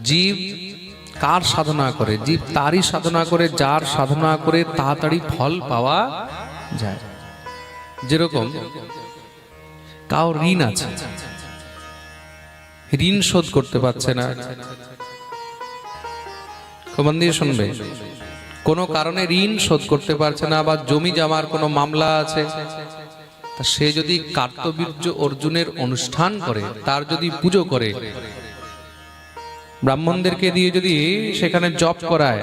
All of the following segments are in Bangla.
জীব কার সাধনা করে? জীব তারই সাধনা করে যার সাধনা করে তাড়াতাড়ি ফল পাওয়া যায়। যেরকম কার ঋণ আছে, ঋণ শোধ করতে পারছে না, মন দিয়ে শুনবে, কোনো কারণে ঋণ শোধ করতে পারছে না, বা জমি জমার কোনো মামলা আছে, তা সে যদি কার্তবীর্য অর্জুনের অনুষ্ঠান করে, তার যদি পুজো করে, ব্রাহ্মণদেরকে দিয়ে যদি সেখানে জপ করায়,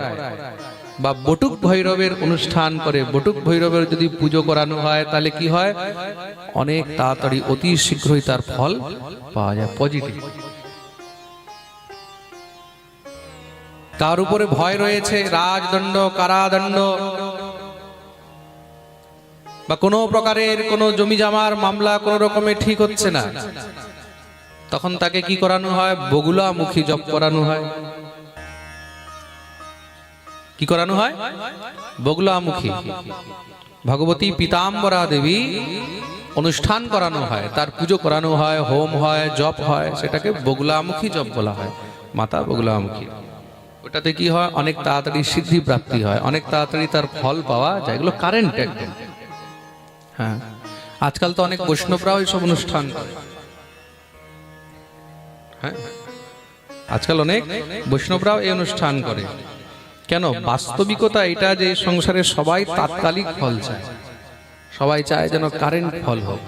বা বটুক ভৈরবের অনুষ্ঠান করে, বটুক ভৈরবের যদি পুজো করানো হয়, তাহলে কি হয়? অনেক তাড়াতাড়ি অতি শীঘ্রই তার ফল পাওয়া যায়, পজিটিভ। তার উপরে ভয় রয়েছে রাজদণ্ড, কারাদণ্ড, বা কোনো প্রকারের কোনো জমি জমার মামলা কোনো রকমে ঠিক হচ্ছে না, তখন তাকে কি করানো হয়? বগুলামুখী জপ করানো হয়। কি করানো হয়? বগুলামুখী। ভগবতী পীতাম্বরা দেবী অনুষ্ঠান করানো হয়, তার পুজো করানো হয়, হোম হয়, জপ হয়, সেটাকে বগুলামুখী জপ বলা হয়, মাতা বগুলামুখী। ওটাতে কি হয়? অনেক তাড়াতাড়ি সিদ্ধি প্রাপ্তি হয়, অনেক তাড়াতাড়ি তার ফল পাওয়া যায়। এগুলো কারেন্ট একদম। হ্যাঁ, আজকাল তো অনেক বৈষ্ণবরাও এইসব অনুষ্ঠান করে। হ্যাঁ, আজকাল অনেক বৈষ্ণবরাও এই অনুষ্ঠান করে। কেন? বাস্তবিকতা এটা যে সংসারে সবাই তাৎকালিক ফল চায়, সবাই চায় যেন কারেন্ট ফল হোক।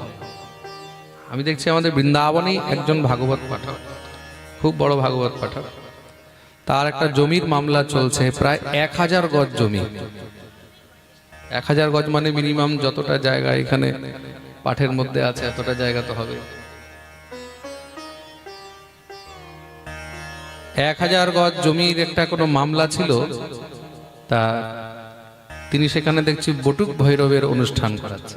আমি দেখছি আমাদের বৃন্দাবনেই একজন ভাগবত পাঠক, খুব বড় ভাগবত পাঠক, তার একটা জমির মামলা চলছে, প্রায় 1000 গজ জমি। 1000 গজ মানে মিনিমাম যতটা জায়গা এখানে পাঠের মধ্যে আছে এতটা জায়গা তো হবে। 1000 গজ জমির একটা কোনো মামলা ছিল, তা তিনি সেখানে দেখছি বটুক ভৈরবের অনুষ্ঠান করাচ্ছে।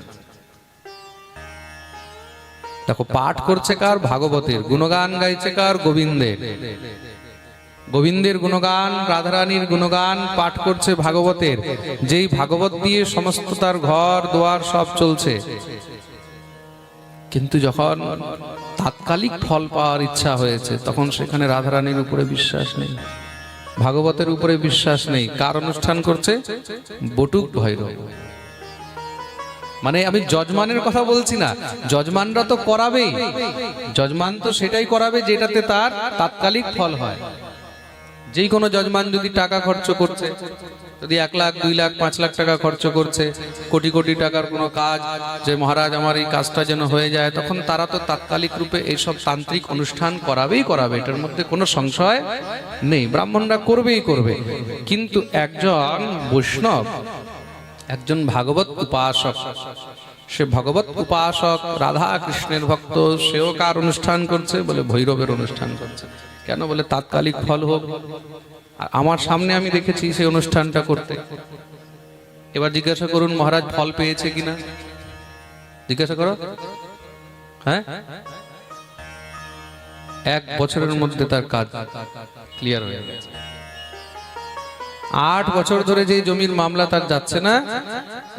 দেখো, পাঠ করছে কার? ভাগবতের। গুণগান গাইছে কার? গোবিন্দের। গোবিন্দের গুণগান, রাধারানীর গুণগান পাঠ করছে ভাগবতের, যেই ভাগবত দিয়ে সমস্ত তার ঘর দুয়ার সব চলছে। কিন্তু যখন তাৎকালিক ফল পাওয়ার ইচ্ছা হয়েছে, তখন সেখানে রাধারানীর উপরে বিশ্বাস নেই, ভাগবতের উপরে বিশ্বাস নেই। কার অনুষ্ঠান করছে? বটুক ভৈরব। মানে আমি যজমানের কথা বলছি না, যজমানরা তো করাবেই, যজমান তো সেটাই করাবে যেটাতে তার তাৎকালিক ফল হয়। যেই কোনো যজমান যদি টাকা খরচ করছে, যদি 1 লাখ 2 লাখ 5 লাখ টাকা খরচ করছে, কোটি কোটি টাকার কোনো কাজ, যে মহারাজ আমার এই কাজটা যেন হয়ে যায়, তখন তারা তো তাৎকালিক রূপে এইসব তান্ত্রিক অনুষ্ঠান করাবেই করাবে, এটার মধ্যে কোনো সংশয় নেই, ব্রাহ্মণরা করবেই করবে। কিন্তু একজন বৈষ্ণব, একজন ভাগবত উপাসক, সে ভগবত উপাসক, রাধা কৃষ্ণের ভক্ত, সেও কার অনুষ্ঠান করছে? বলে ভৈরবের অনুষ্ঠান করছে। কেন? বলে তাৎকালিক ফল হোক। আমার সামনে আমি দেখেছি সেই অনুষ্ঠানটা করতে। এবার জিজ্ঞাসা করুন মহারাজ ফল পেয়েছে কিনা, জিজ্ঞাসা করো। হ্যাঁ, 1 বছরের মধ্যে তার কাজ ক্লিয়ার হয়ে গেছে। 8 বছর ধরে যে জমির মামলা তার যাচ্ছে না,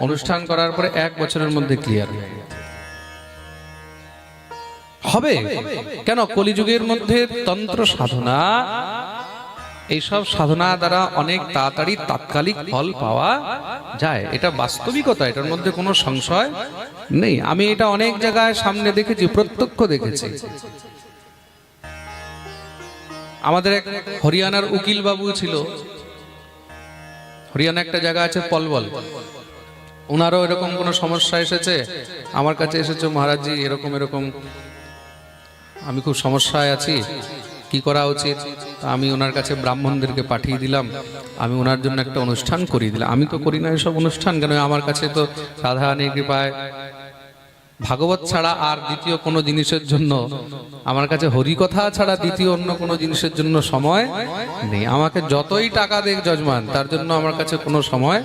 অনুষ্ঠান করার পরে 1 বছরের মধ্যে ক্লিয়ার হয়ে গেছে। হবে কেন? কলিযুগের মধ্যে তন্ত্র সাধনা, এইসব সাধনা দ্বারা অনেক তাড়াতাড়ি তাৎকালিক ফল পাওয়া যায়, এটা বাস্তবিকতা, এটার মধ্যে কোনো সংশয় নেই। আমি এটা অনেক জায়গায় সামনে দেখেছি, প্রত্যক্ষ দেখেছি। আমাদের এক হরিয়ানার উকিল বাবু ছিল, হরিয়ানা একটা জায়গা আছে পলবল, ওনারও এরকম কোনো সমস্যা এসেছে, আমার কাছে এসেছে, মহারাজজি এরকম এরকম আমি খুব সমস্যায় আছি, কি করা উচিত? আমি ওনার কাছে ব্রাহ্মণদেরকে পাঠিয়ে দিলাম, আমি ওনার জন্য একটা অনুষ্ঠান করিয়ে দিলাম। আমি তো করি না এসব অনুষ্ঠান, কেন আমার কাছে তো রাধারানীর কৃপায় ভাগবত ছাড়া আর দ্বিতীয় কোনো জিনিসের জন্য, আমার কাছে হরিকথা ছাড়া দ্বিতীয় অন্য কোনো জিনিসের জন্য সময় নেই। আমাকে যতই টাকা দেখ যজমান, তার জন্য আমার কাছে কোনো সময়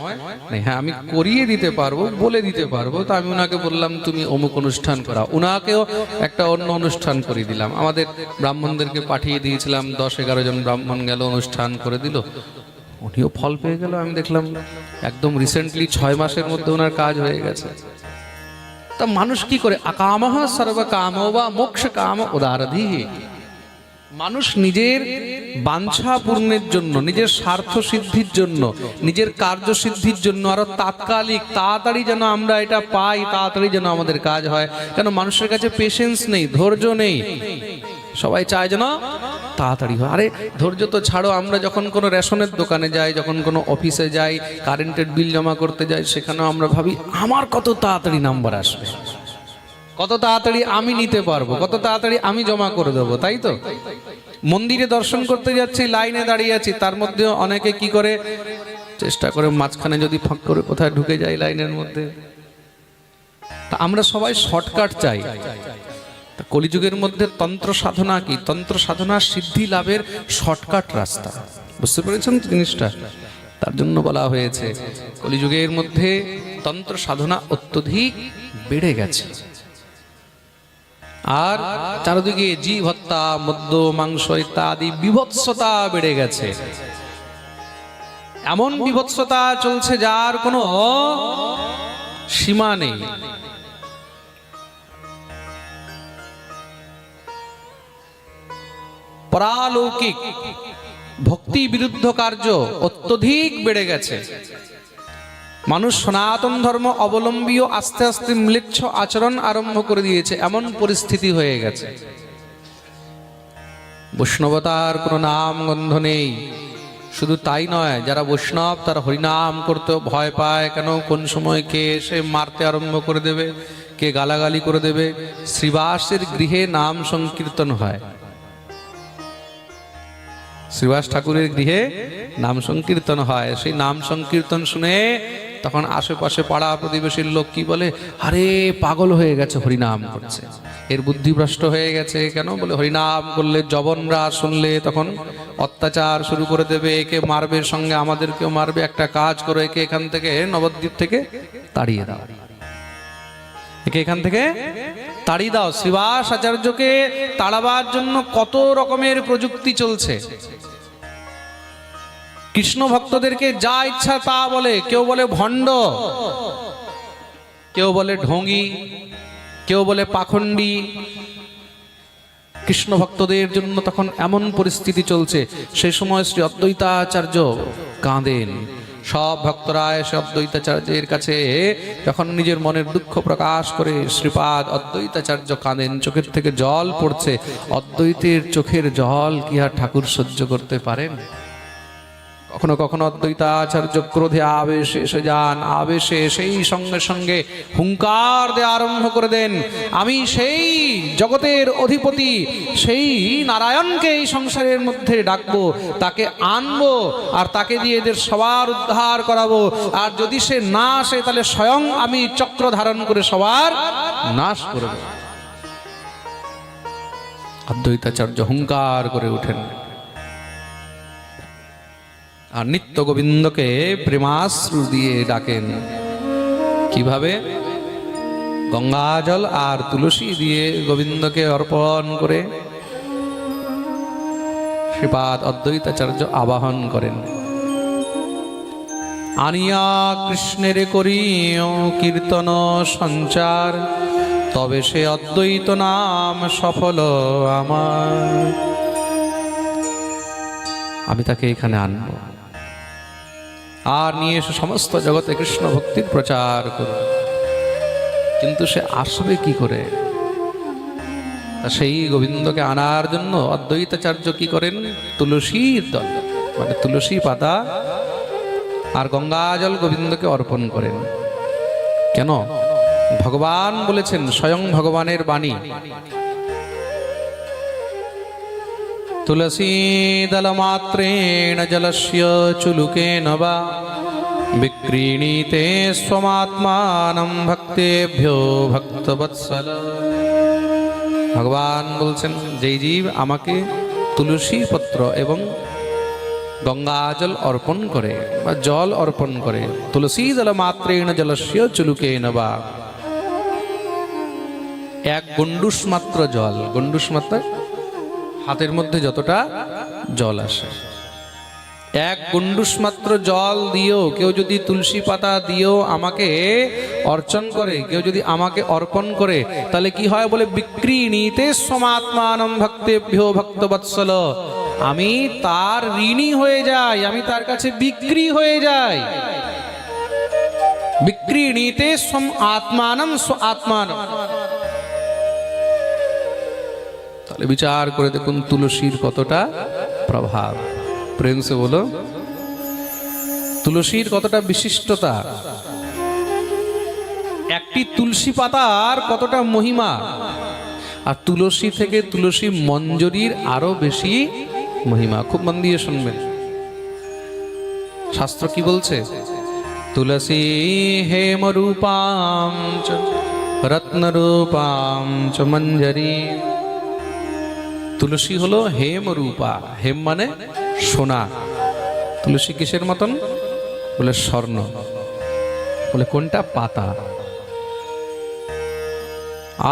নেই। হ্যাঁ, আমি করিয়ে দিতে পারবো, বলে দিতে পারবো। তো আমি ওনাকে বললাম তুমি অমুক অনুষ্ঠান করা, ওনাকেও একটা অন্য অনুষ্ঠান করিয়ে দিলাম। আমাদের ব্রাহ্মণদেরকে পাঠিয়ে দিয়েছিলাম, 10-11 জন ব্রাহ্মণ গেল, অনুষ্ঠান করে দিল, উনিও ফল পেয়ে গেল। আমি দেখলাম একদম রিসেন্টলি 6 মাসের মধ্যে ওনার কাজ হয়ে গেছে। তা মানুষ কি করে? আকামহ সর্ব কামো বা মোক্ষ কাম উদারধি, মানুষ নিজের বাঞ্ছা পূর্ণের জন্য, নিজের স্বার্থ সিদ্ধির জন্য, নিজের কার্য সিদ্ধির জন্য আরো তাৎকালিক তাড়াতাড়ি যেন আমরা এটা পাই, তাড়াতাড়ি যেন আমাদের কাজ হয়। কেন মানুষের কাছে পেশেন্স নেই, ধৈর্য নেই, সবাই চায় যেন তাড়াতাড়ি হয়। আরে ধৈর্য তো ছাড়ো, আমরা যখন কোনো রেশনের দোকানে যাই, যখন কোনো অফিসে যাই, কারেন্টের বিল জমা করতে যাই, সেখানেও আমরা ভাবি আমার কত তাড়াতাড়ি নাম্বার আসবে, কত তাড়াতাড়ি আমি নিতে পারবো, কত তাড়াতাড়ি আমি জমা করে দেবো, তাই তো? মন্দিরে দর্শন করতে যাচ্ছি, লাইনে দাঁড়িয়ে আছি, তার মধ্যে অনেকে কি করে চেষ্টা করে মাঝখানে যদি ফাঁক করে কোথায় ঢুকে যায় লাইনের মধ্যে। তা আমরা সবাই শর্টকাট চাই। কলিযুগের মধ্যে তন্ত্র সাধনা কি? তন্ত্র সাধনা সিদ্ধি লাভের শর্টকাট রাস্তা। বুঝতে পেরেছেন জিনিসটা? তার জন্য বলা হয়েছে কলিযুগের মধ্যে তন্ত্র সাধনা অত্যধিক বেড়ে গেছে। আর চারদিকে জীব হত্যা, মদ্য, মাংস ইত্যাদি বিভৎসতা বেড়ে গেছে। এমন বিভৎসতা চলছে যার কোনো সীমা নেই। পরালৌকিক ভক্তি বিরুদ্ধ কার্য অত্যধিক বেড়ে গেছে। মানুষ সনাতন ধর্ম অবলম্বীও আস্তে আস্তে ম্লেচ্ছ আচরণ আরম্ভ করে দিয়েছে, এমন পরিস্থিতি হয়ে গেছে। বৈষ্ণবতার কোনো নাম গন্ধ নেই। শুধু তাই নয়, যারা বৈষ্ণব তারা হরিনাম করতেও ভয় পায়। কেন? কোন সময় কে এসে মারতে আরম্ভ করে দেবে, কে গালাগালি করে দেবে। শ্রীবাসের গৃহে নাম সংকীর্তন হয়, শ্রীবাস ঠাকুরের গৃহে নাম সংকীর্তন হয়। সেই নাম সংকীর্তন শুনে তখন আশেপাশে পাড়া প্রতিবেশীর লোক কি বলে, আরে পাগল হয়ে গেছে, হরিনাম করছে, এর বুদ্ধিভ্রষ্ট হয়ে গেছে। কেন? বলে হরিনাম করলে জবনরা শুনলে তখন অত্যাচার শুরু করে দেবে, একে মারবে, সঙ্গে আমাদেরকেও মারবে। একটা কাজ করো, একে এখান থেকে নবদ্বীপ থেকে তাড়িয়ে দাও, একে এখান থেকে তাড়িয়ে দাও। শ্রীবাস আচার্যকে তাড়াবার জন্য কত রকমের প্রযুক্তি চলছে। কৃষ্ণ ভক্তদেরকে যা ইচ্ছা তা বলে, কেউ বলে ভণ্ড, কেউ বলে ঢোঙি, কেউ বলে পাখণ্ডী। কৃষ্ণ ভক্তদের জন্য তখন এমন পরিস্থিতি চলছে। সেই সময় শ্রী অদ্বৈতাচার্য কাঁদেন। সব ভক্তরা এসে অদ্বৈতাচার্যের কাছে যখন নিজের মনের দুঃখ প্রকাশ করে, শ্রীপাদ অদ্বৈতাচার্য কাঁদেন, চোখের থেকে জল পড়ছে। অদ্বৈতের চোখের জল কি আর ঠাকুর সহ্য করতে পারেন? কখনো কখনো অদ্বৈতাচার্য ক্রোধে আবেশে এসে যান, আবেশে সেই সঙ্গে সঙ্গে হুঙ্কার দেয়া আরম্ভ করে দেন, আমি সেই জগতের অধিপতি, সেই নারায়ণকে এই সংসারের মধ্যে ডাকবো, তাকে আনবো, আর তাকে দিয়ে এদের সবার উদ্ধার করাবো। আর যদি সে না আসে তাহলে স্বয়ং আমি চক্র ধারণ করে সবার নাশ করব। অদ্বৈতাচার্য হুঙ্কার করে ওঠেন আর নিত্য গোবিন্দকে প্রেমাশ্রু দিয়ে ডাকেন। কিভাবে? গঙ্গাজল আর তুলসী দিয়ে গোবিন্দকে অর্পণ করে শ্রীপাদ অদ্বৈতাচার্য আবাহন করেন। আনিয়া কৃষ্ণের করি কীর্তন সঞ্চার, তবে সে অদ্বৈত নাম সফল আমার। আমি তাকে এখানে আনব আর নিয়ে এসে সমস্ত জগতে কৃষ্ণ ভক্তির প্রচার করব। কিন্তু সে আসবে কি করে? সেই গোবিন্দকে আনার জন্য অদ্বৈতাচার্য কি করেন? তুলসীর দল, মানে তুলসী পাতা আর গঙ্গাজল গোবিন্দকে অর্পণ করেন। কেন? ভগবান বলেছেন, স্বয়ং ভগবানের বাণী, তুলসী দল মাত্রেণ জলস্য চুলুকেন বা বিক্রীণীতে স্বমাত্মানম ভক্তেভ্যো ভক্তবৎসল। ভগবান বলছেন, যেই জীব আমাকে তুলসী পত্র এবং গঙ্গাজল অর্পণ করে বা জল অর্পণ করে, তুলসী দল মাত্রেণ জলস্য চুলুকেন বা, এক গণ্ডুষ মাত্র জল, গণ্ডুষ মাত্র হাতের মধ্যে যতটা জল আসে, এক গুন্ডুস মাত্র জল দিও, কেউ যদি তুলসী পাতা দিও আমাকে অর্চন করে, কেউ যদি আমাকে অর্পণ করে, তাহলে কি হয় বলে, বিক্রীণীতে সমাত্মানম ভক্তেভ্যো ভক্তবৎসল, আমি তার ঋণী হয়ে যাই, আমি তার কাছে বিক্রি হয়ে যাই। বিক্রীণীতে সম আত্মানম স্ব আত্মানম। তাহলে বিচার করে দেখুন তুলসীর কতটা প্রভাব। প্রেম সে বলো, তুলসীর কতটা বিশিষ্টতা, একটি তুলসী পাতার কতটা মহিমা। আর তুলসী থেকে তুলসী মঞ্জরির আরো বেশি মহিমা। খুব মন দিয়ে শুনবেন, শাস্ত্র কি বলছে, তুলসী হেমরূপাম চ রত্নরূপাম চ মঞ্জরি। তুলসী হলো হেমরূপা, হেম মানে সোনা। তুলসী কিসের মতন বলে, স্বর্ণ। বলে কোনটা, পাতা।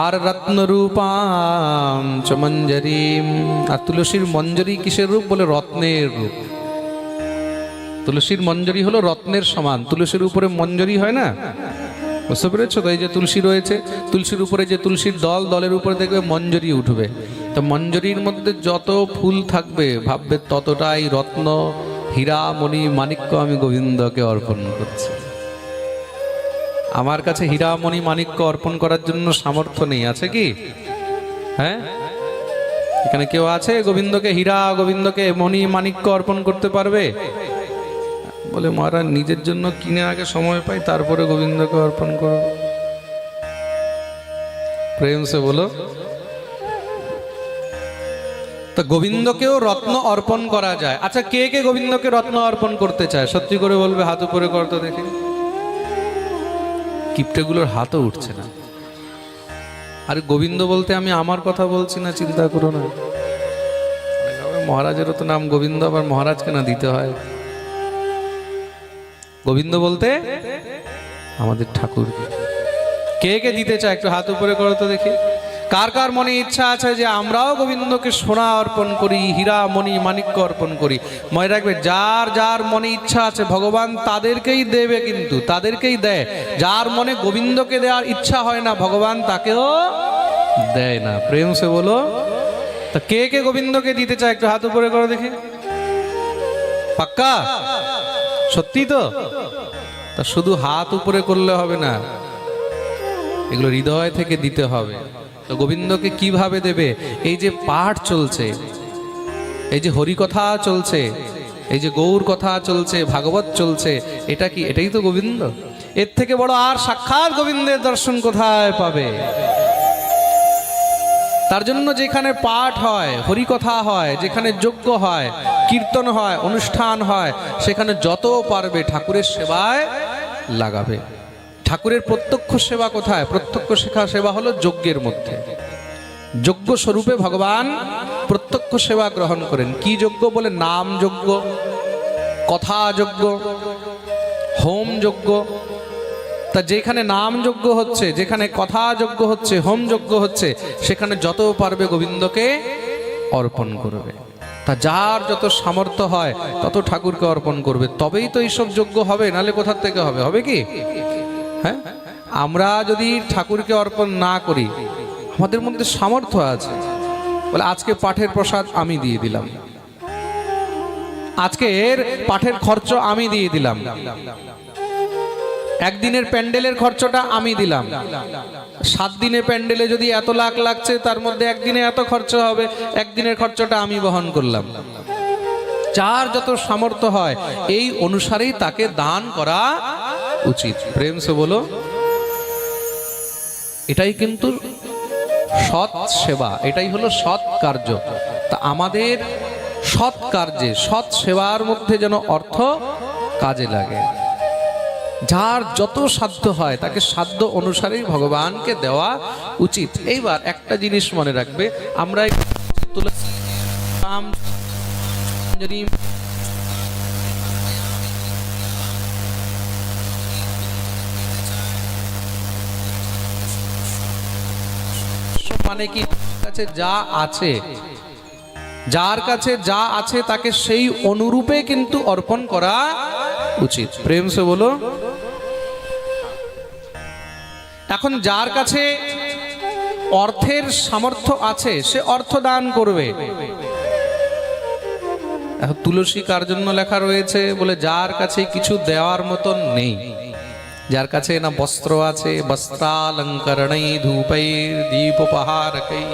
আর রত্নরূপাম চ মঞ্জরি, আর তুলসীর মঞ্জরি কিসের রূপ বলে, রত্নের রূপ। তুলসীর মঞ্জরি হলো রত্নের সমান। তুলসীর উপরে মঞ্জরি হয় না, বুঝতে পেরেছো তো? এই যে তুলসী রয়েছে, তুলসীর উপরে যে তুলসীর দল, দলের উপরে দেখবে মঞ্জরি উঠবে। তো মঞ্জরির মধ্যে যত ফুল থাকবে ভাববে ততটাই রত্ন, হীরা, মণি, মাণিক্য আমি গোবিন্দকে অর্পণ করছি। আমার কাছে হীরা, মণি, মাণিক্য অর্পণ করার জন্য সামর্থ্য নেই, আছে কি? হ্যাঁ, এখানে কেউ আছে গোবিন্দকে হীরা, গোবিন্দকে মণি, মাণিক্য অর্পণ করতে পারবে? বলে মহারাজ নিজের জন্য কিনে আগে সময় পাই, তারপরে গোবিন্দকে অর্পণ করো। প্রেম সে বলো। তো গোবিন্দকেও রত্ন অর্পণ করা যায়। আচ্ছা, কে কে গোবিন্দকে রত্ন অর্পণ করতে চায়? সত্যি করে বলবে, হাত উপরে করতে দেখি। কিপ্টেগুলোর হাতও উঠছে না। আরে গোবিন্দ বলতে আমি আমার কথা বলছি না, চিন্তা করো না। মহারাজেরও তো নাম গোবিন্দ, আবার মহারাজকে না দিতে হয়। গোবিন্দ বলতে আমাদের ঠাকুরকে। কে কে দিতে চায় একটু হাত উপরে করো তো দেখি। কার কার মনে ইচ্ছা আছে যে আমরাও গোবিন্দকে সোনা অর্পণ করি, হীরা, মণি, মাণিক্য অর্পণ করি? মনে রাখবে, যার যার মনে ইচ্ছা আছে ভগবান তাদেরকেই দেবে, কিন্তু তাদেরকেই দেয়। যার মনে গোবিন্দকে দেওয়ার ইচ্ছা হয় না, ভগবান তাকেও দেয় না। প্রেম সে বলো। তা কে কে গোবিন্দকে দিতে চায় একটু হাত উপরে করো দেখি। পাক্কা? সত্যি তো? তা শুধু হাত উপরে করলে হবে না, এগুলো হৃদয় থেকে দিতে হবে। তো গোবিন্দকে কিভাবে দেবে? এই যে পাঠ চলছে, এই যে হরি কথা চলছে, এই যে গৌর কথা চলছে, ভাগবত চলছে, এটা কি? এটাই তো গোবিন্দ। এর থেকে বড় আর সাক্ষাৎ গোবিন্দের দর্শন কোথায় পাবে? তার জন্য যেখানে পাঠ হয়, হরি কথা হয়, যেখানে যজ্ঞ হয়, কীর্তন হয়, অনুষ্ঠান হয়, সেখানে যত পারবে ঠাকুরের সেবায় লাগাবে। ঠাকুরের প্রত্যক্ষ সেবা কোথায়? প্রত্যক্ষ সেবা হলো যজ্ঞের মধ্যে। যজ্ঞ স্বরূপে ভগবান প্রত্যক্ষ সেবা গ্রহণ করেন। কি যজ্ঞ বলে? নাম যজ্ঞ, কথা যজ্ঞ, হোম যজ্ঞ। তা যেখানে নাম যজ্ঞ হচ্ছে, যেখানে কথা যজ্ঞ হচ্ছে, হোম যজ্ঞ হচ্ছে, সেখানে যত পারবে গোবিন্দকে অর্পণ করবে। তা যার যত সামর্থ্য হয় তত ঠাকুরকে অর্পণ করবে, তবেই তো এইসব যজ্ঞ হবে, নালে কোথার থেকে হবে? হবে কি? হ্যাঁ, আমরা যদি ঠাকুরকে অর্পণ না করি, আমাদের মধ্যে সামর্থ্য আছে, বলে আজকে পাঠের প্রসাদ আমি দিয়ে দিলাম, আজকের পাঠের খরচ আমি দিয়ে দিলাম, একদিনের প্যান্ডেলের খরচটা আমি দিলাম। 7 দিনের প্যান্ডেলে যদি এত লাখ লাগছে, তার মধ্যে একদিনে এত খরচ হবে, একদিনের খরচটা আমি বহন করলাম। যার যত সামর্থ্য হয় এই অনুসারেই তাকে দান করা উচিত। প্রেম সে বলো। এটাই কিন্তু সৎ সেবা, এটাই হলো সৎ কার্য। তা আমাদের সৎ কার্যে, সৎ সেবার মধ্যে যেন অর্থ কাজে লাগে। যার যত সাধ্য হয় তাকে সাধ্য অনুসারেই ভগবানকে দেওয়া উচিত। এইবার একটা জিনিস মনে রাখবে, আমরা তুলসী মানে কি, কাছে যা আছে যার কাছে যা আছে তাকে সেই অনুরূপে কিন্তু অর্পণ করা উচিত। প্রেম সে বলো। এখন যার কাছে অর্থের সামর্থ্য আছে সে অর্থ দান করবে। এখন তুলসী কার জন্য লেখা রয়েছে বলে যার কাছে কিছু দেওয়ার মতন নেই, যার কাছে না বস্ত্র আছে, বস্ত্রালঙ্করণৈ ধূপৈ দীপোপহারকৈ,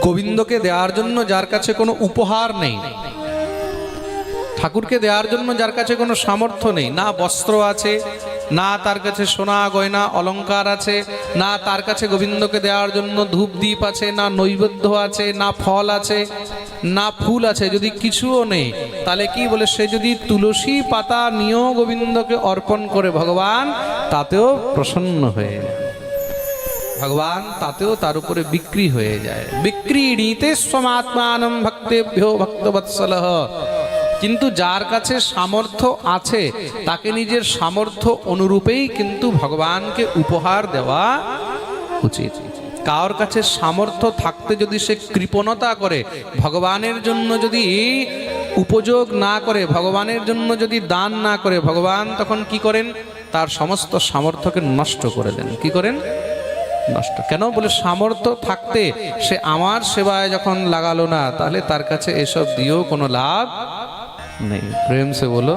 গোবিন্দকে দেওয়ার জন্য যার কাছে কোনো উপহার নেই, ঠাকুরকে দেওয়ার জন্য যার কাছে কোনো সামর্থ্য নেই, না বস্ত্র আছে, না তার কাছে সোনা গয়না অলংকার আছে, না তার কাছে গোবিন্দকে দেওয়ার জন্য ধূপ দ্বীপ আছে, না নৈবেদ্য আছে, না ফল আছে, না ফুল আছে, যদি কিছুও নেই, তাহলে কি বলে সে যদি তুলসী পাতা নিয়েও গোবিন্দকে অর্পণ করে ভগবান তাতেও প্রসন্ন হয়ে যায়, ভগবান তাতেও তার উপরে বিক্রি হয়ে যায়। বিক্রীণীতে স্বমাত্মানম ভক্তেভ্যো ভক্তবৎসলঃ। কিন্তু যার কাছে সামর্থ্য আছে তাকে নিজের সামর্থ্য অনুরূপেই কিন্তু ভগবানকে উপহার দেওয়া উচিত। কার কাছে সামর্থ্য থাকতে যদি সে কৃপণতা করে, ভগবানের জন্য যদি উপযোগ না করে, ভগবানের জন্য যদি দান না করে, ভগবান তখন কি করেন? তার সমস্ত সামর্থ্যকে নষ্ট করে দেন। কি করেন? নষ্ট। কেন বলে সামর্থ্য থাকতে সে আমার সেবায় যখন লাগালো না, তাহলে তার কাছে এসব দিয়েও কোনো লাভ নেই। প্রেম সে বলো।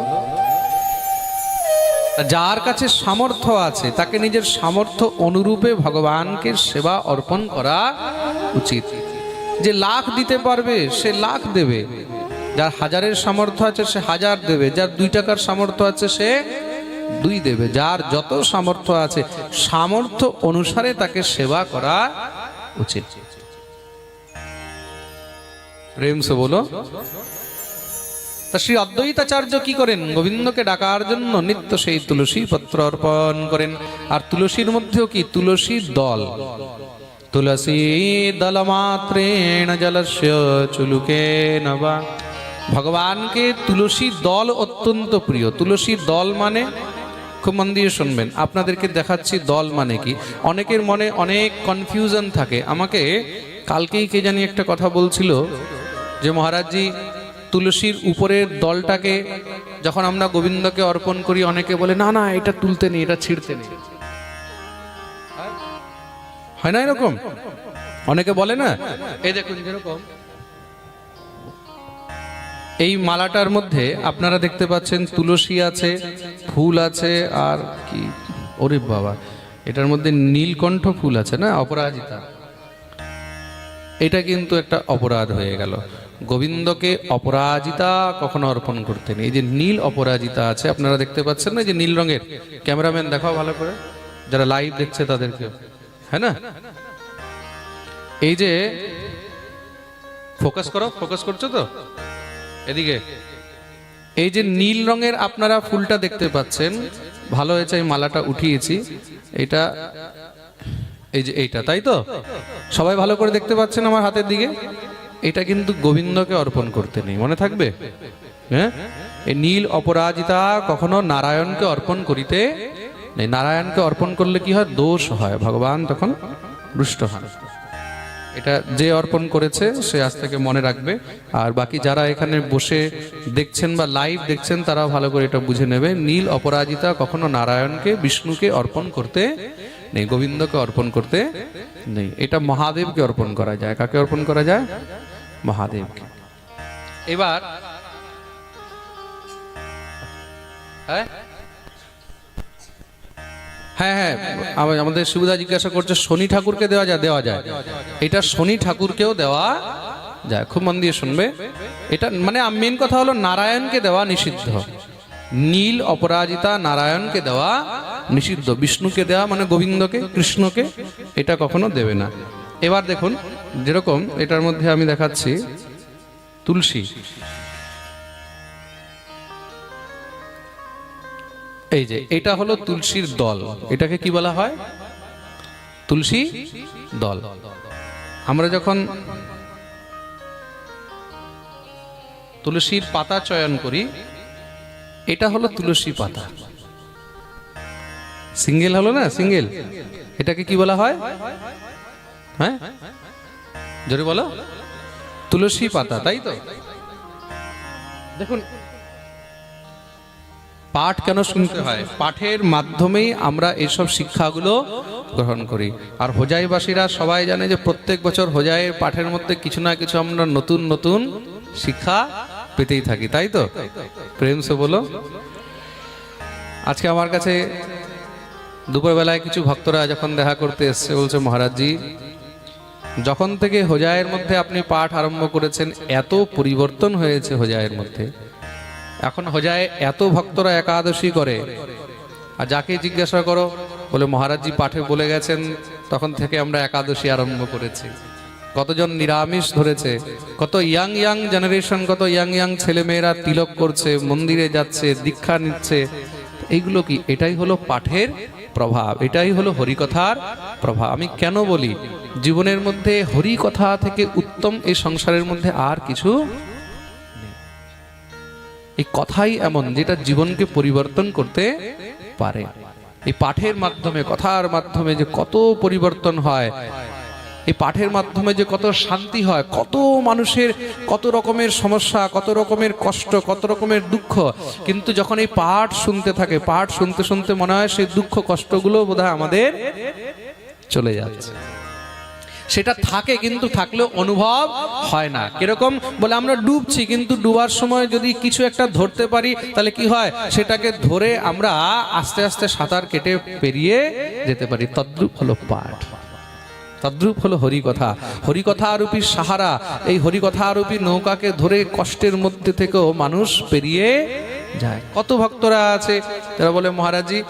যার কাছে সামর্থ্য আছে তাকে নিজের সামর্থ্য অনুরূপে ভগবানকে সেবা অর্পণ করা উচিত। যে লাখ দিতে পারবে সে লাখ দেবে, যার হাজারের সামর্থ্য আছে সে হাজার দেবে, যার 2 টাকার সামর্থ্য আছে সে 2 দেবে, যার যত সামর্থ্য আছে সামর্থ্য অনুসারে তাকে সেবা করা উচিত। প্রেম সে বলো। তা শ্রী অদ্বৈতাচার্য কি করেন? গোবিন্দকে ডাকার জন্য নিত্য সেই তুলসী পত্র অর্পণ করেন। আর তুলসীর মধ্যেও কি? তুলসী দল। তুলসী দল মাত্রেণ জলস্য চুলুকে নবা। ভগবানকে তুলসী দল অত্যন্ত প্রিয়। তুলসী দল মানে, খুব মন দিয়ে শুনবেন, আপনাদেরকে দেখাচ্ছি দল মানে কি। অনেকের মনে অনেক কনফিউশন থাকে। আমাকে কালকেই কে জানি একটা কথা বলছিল যে মহারাজজি তুলসীর উপরের দলটাকে যখন আমরা গোবিন্দকে অর্পণ করি, অনেকে বলে না না এটা তুলতে নেই, এটা ছিঁড়তে নেই। হয় না এরকম? অনেকে বলে না। এই দেখুন, যেরকম এই মালাটার মধ্যে আপনারা দেখতে পাচ্ছেন তুলসী আছে, ফুল আছে, আর কি ওরে বাবা এটার মধ্যে নীলকণ্ঠ ফুল আছে না, অপরাজিতা। এটা কিন্তু একটা অপরাধ হয়ে গেল। গোবিন্দকে অপরাজিতা কখনো অর্পণ করতে নেই। এই যে নীল অপরাজিতা আছে আপনারা দেখতে পাচ্ছেন না, যে নীল রঙের, ক্যামেরাম্যান দেখাও ভালো করে, যারা লাইভ দেখছে তাদেরকে, হ্যাঁ না, এই যে ফোকাস করো, ফোকাস করছো তো এদিকে, এই যে নীল রঙের আপনারা ফুলটা দেখতে পাচ্ছেন, ভালো হয়েছে আমি মালাটা উঠিয়েছি। এটা এই যে এইটা, তাই তো সবাই ভালো করে দেখতে পাচ্ছেন আমার হাতের দিকে। এটা কিন্তু গোবিন্দকে অর্পণ করতে নেই, মনে থাকবে। হ্যাঁ, এই নীল অপরাজিতা কখনো নারায়ণকে অর্পণ করিতে নেই। নারায়ণকে অর্পণ করলে কি হয়? দোষ হয়, ভগবান তখন রুষ্ট হন। এটা যে অর্পণ করেছে সে আজ থেকে মনে রাখবে। আর বাকি যারা এখানে বসে দেখছেন বা লাইভ দেখছেন তারাও ভালো করে এটা বুঝে নেবে। নীল অপরাজিতা কখনো নারায়ণকে, বিষ্ণুকে অর্পণ করতে নেই, গোবিন্দকে অর্পণ করতে নেই। এটা মহাদেবকে অর্পণ করা যায়। কাকে অর্পণ করা যায়? মহাদেবকে। এবার হ্যাঁ হ্যাঁ হ্যাঁ আমাদের সুবিধা জিজ্ঞাসা করছে শনি ঠাকুরকে দেওয়া যায়? দেওয়া যায়। এটা শনি ঠাকুরকেও দেওয়া যায়। খুব মন দিয়ে শুনবে। এটা মানে মেন কথা হলো নারায়ণকে দেওয়া নিষিদ্ধ। নীল অপরাজিতা নারায়ণকে দেওয়া নিষিদ্ধ। বিষ্ণুকে দেওয়া মানে গোবিন্দকে, কৃষ্ণকে, এটা কখনো দেবে না। এবার দেখুন, যেরকম এটার মধ্যে আমি দেখাচ্ছি তুলসী, এই যে এটা হলো তুলসীর দল। এটাকে কি বলা হয়? তুলসী দল। আমরা যখন তুলসীর পাতা চয়ন করি, এটা হলো তুলসী পাতা, সিঙ্গেল হলো না, সিঙ্গেল। এটাকে কি বলা হয়? হ্যাঁ জোরে বলো। তুলসী পাতা, তাই তো? দেখুন, পাঠ কেন শুনতে হয়? পাঠের মাধ্যমেই আমরা এইসব শিক্ষাগুলো গ্রহণ করি। আর হোজাইবাসীরা সবাই জানে যে প্রত্যেক বছর হোজাইয়ের পাঠের মধ্যে কিছু না কিছু আমরা নতুন নতুন শিক্ষা পেতেই থাকি, তাই তো? প্রেম সে বলো। আজকে আমার কাছে দুপুরবেলায় কিছু ভক্তরা যখন দেখা করতে এসছে, বলছে মহারাজজি, যখন থেকে হোজাইয়ের মধ্যে আপনি পাঠ আরম্ভ করেছেন এত পরিবর্তন হয়েছে হোজাইয়ের মধ্যে। এখন হোজায় এত ভক্তরা একাদশী করে, আর যাকে জিজ্ঞাসা করো বলে মহারাজজি পাঠে বলে গেছেন, তখন থেকে আমরা একাদশী আরম্ভ করেছি। কতজন নিরামিষ ধরেছে, কত ইয়াং জেনারেশন, কত ইয়াং ছেলেমেয়েরা তিলক করছে, মন্দিরে যাচ্ছে, দীক্ষা নিচ্ছে। এইগুলো কি? এটাই হলো পাঠের প্রভাব, এটাই হলো হরিকথার প্রভাব। আমি কেন বলি, জীবনের মধ্যে হরিকথা থেকে উত্তম এই সংসারের মধ্যে আর কিছু, এই কথাই এমন যেটা জীবনকে পরিবর্তন করতে পারে। এই পাঠের মাধ্যমে, কথার মাধ্যমে যে কত পরিবর্তন হয়, এই পাঠের মাধ্যমে যে কত শান্তি হয়, কত মানুষের কত রকমের সমস্যা, কত রকমের কষ্ট, কত রকমের দুঃখ, কিন্তু যখন এই পাঠ শুনতে থাকে, পাঠ শুনতে শুনতে মনে হয় সেই দুঃখ কষ্টগুলো বোধহয় আমাদের চলে যাচ্ছে। সেটা থাকে কিন্তু থাকলেও অনুভব হয় না। কিরকম বলে, আমরা ডুবছি কিন্তু ডুবার সময় যদি কিছু একটা ধরতে পারি তাহলে কি হয়, সেটাকে ধরে আমরা আস্তে আস্তে সাঁতার কেটে পেরিয়ে যেতে পারি। তদ্রূপ হলো পাঠ, তদ্রূপ হলো হরিকথা। হরিকথা রূপী সাহারা, এই হরিকথা রূপী নৌকাকে ধরে কষ্টের মধ্যে থেকেও মানুষ পেরিয়ে যায়। কত ভক্তরা আছে তারা বলে মহারাজজি,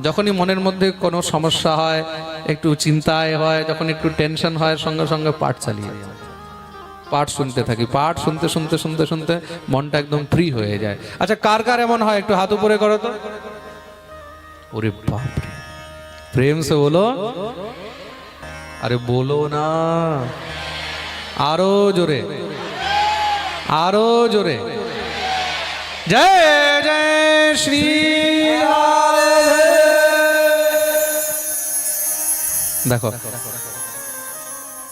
যখনই মনের মধ্যে কোনো সমস্যা হয়, একটু চিন্তায় হয়, যখন একটু টেনশন হয়, সঙ্গে সঙ্গে পাঠ চালিয়ে দিই, পাঠ শুনতে থাকি। পাঠ শুনতে শুনতে শুনতে শুনতে মনটা একদম ফ্রি হয়ে যায়। আচ্ছা, কার কার এমন হয়? একটু হাত উপরে করো তো। ওরে বাপ রে, প্রেম সে বলো। আরে বলো না, আরো জোরে, আরো জোরে। জয় জয় শ্রী রাধে। দেখো,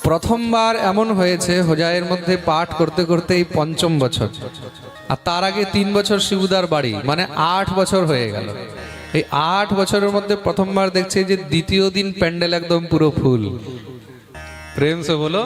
প্রথমবার এমন হয়েছে হোজাইয়ের মধ্যে পাঠ করতে করতে এই ৫ম বছর, আর তার আগে ৩ বছর শিবুদার বাড়ি, মানে ৮ বছর হয়ে গেল। এই ৮ বছরের মধ্যে প্রথমবার দেখছে যে দ্বিতীয় দিন প্যান্ডেল একদম পুরো ফুল। প্রেম সে বলো।